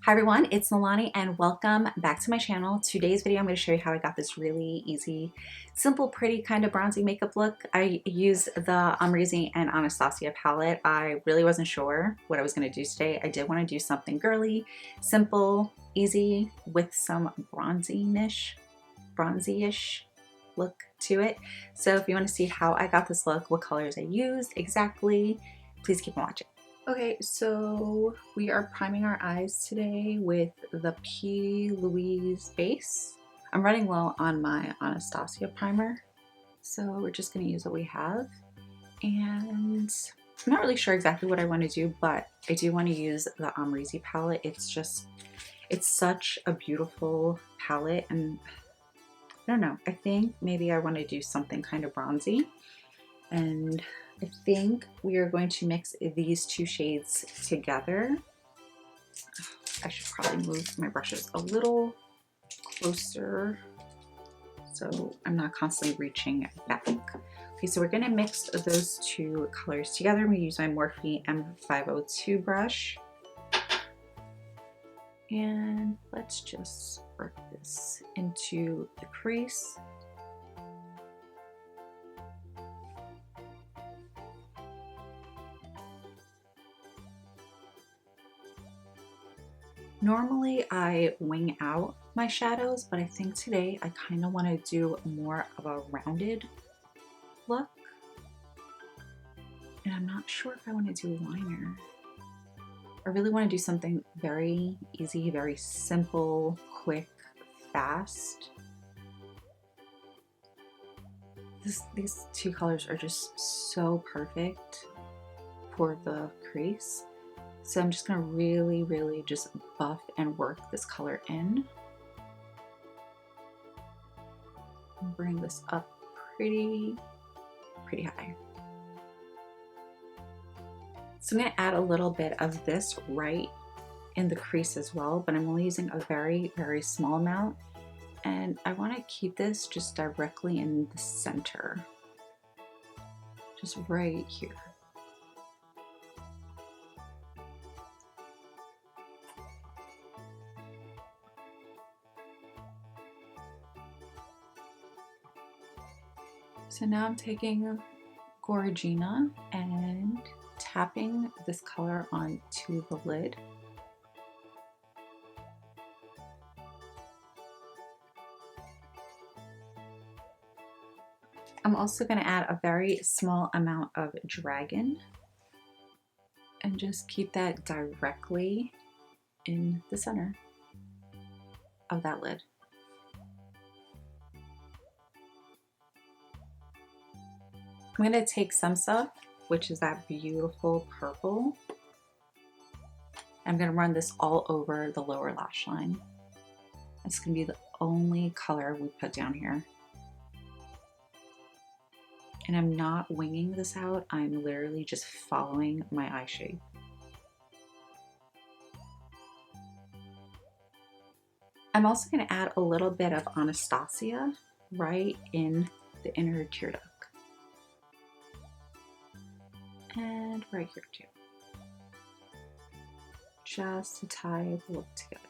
Hi everyone, it's Nalanie and welcome back to my channel. Today's video I'm going to show you how I got this really easy, simple, pretty kind of bronzy makeup look. I used the Amrezy and Anastasia palette. I really wasn't sure what I was going to do today. I did want to do something girly, simple, easy with some bronzy-ish look to it. So if you want to see how I got this look, what colors I used exactly, please keep on watching. Okay, so we are priming our eyes today with the Louise base. I'm running low on my Anastasia primer, so we're just going to use what we have. And I'm not really sure exactly what I want to do, but I do want to use the Amrezy palette. It's such a beautiful palette, and I don't know, I think maybe I want to do something kind of bronzy. And I think we are going to mix these two shades together. I should probably move my brushes a little closer so I'm not constantly reaching back. Okay, so we're going to mix those two colors together. I'm going to use my Morphe M502 brush. And let's just work this into the crease. Normally I wing out my shadows, but I think today I kind of want to do more of a rounded look. And I'm not sure if I want to do liner. I really want to do something very easy, very simple, quick, fast. These two colors are just so perfect for the crease. So I'm just gonna really just buff and work this color in. And bring this up pretty high. So I'm gonna add a little bit of this right in the crease as well, but I'm only using a very small amount. And I wanna keep this just directly in the center. Just right here. So now I'm taking Gorgina and tapping this color onto the lid. I'm also going to add a very small amount of Dragon and just keep that directly in the center of that lid. I'm going to take some stuff, which is that beautiful purple. I'm going to run this all over the lower lash line. It's going to be the only color we put down here. And I'm not winging this out, I'm literally just following my eye shape. I'm also going to add a little bit of Anastasia right in the inner tear duct. And right here too. Just to tie the look together.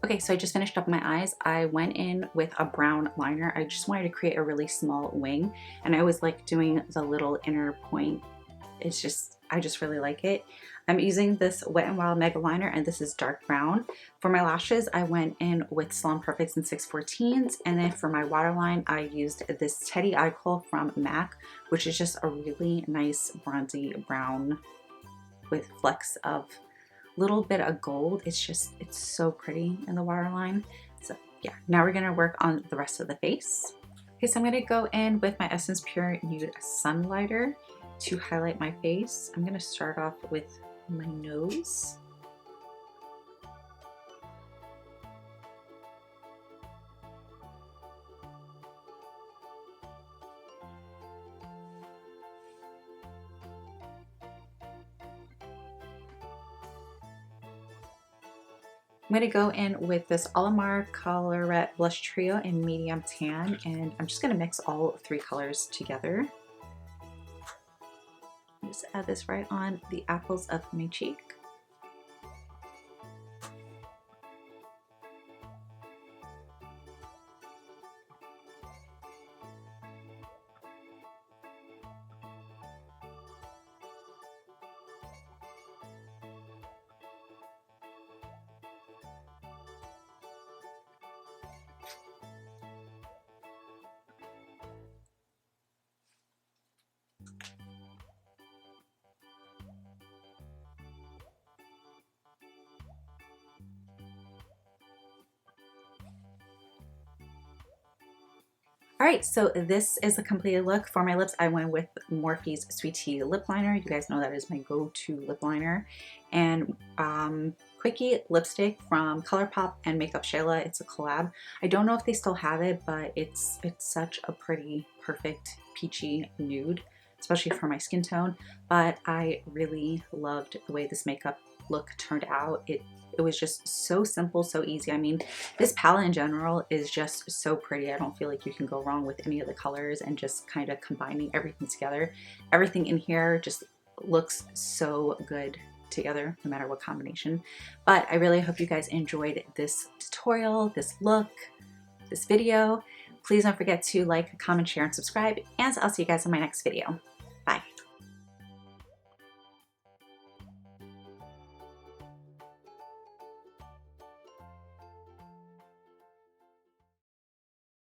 Okay, so I just finished up my eyes. I went in with a brown liner. I just wanted to create a really small wing, and I always like doing the little inner point. I just really like it. I'm using this Wet n Wild Megaliter, and this is dark brown. For my lashes, I went in with Salon Perfect in 614s, and then for my waterline, I used this Teddy Eye Kohl from MAC, which is just a really nice bronzy brown with flecks of little bit of gold. It's so pretty in the waterline. So yeah, now we're gonna work on the rest of the face. Okay, so I'm gonna go in with my Essence Pure Nude Sunlighter to highlight my face. I'm gonna start off with my nose. I'm going to go in with this Alamar Colorette Blush Trio in medium tan, and I'm just going to mix all 3 colors together. Just add this right on the apples of my cheek. Alright, so this is a completed look. For my lips, I went with Morphe's Sweet Tea Lip Liner. You guys know that is my go-to lip liner. And Quickie lipstick from Colourpop and Makeup Shayla. It's a collab. I don't know if they still have it, but it's such a pretty, perfect, peachy nude, especially for my skin tone. But I really loved the way this makeup look turned out. It was just so simple, so easy. I mean, this palette in general is just so pretty. I don't feel like you can go wrong with any of the colors, and just kind of combining everything together. Everything in here just looks so good together, no matter what combination. But I really hope you guys enjoyed this tutorial, this look, this video. Please don't forget to like, comment, share, and subscribe, and I'll see you guys in my next video.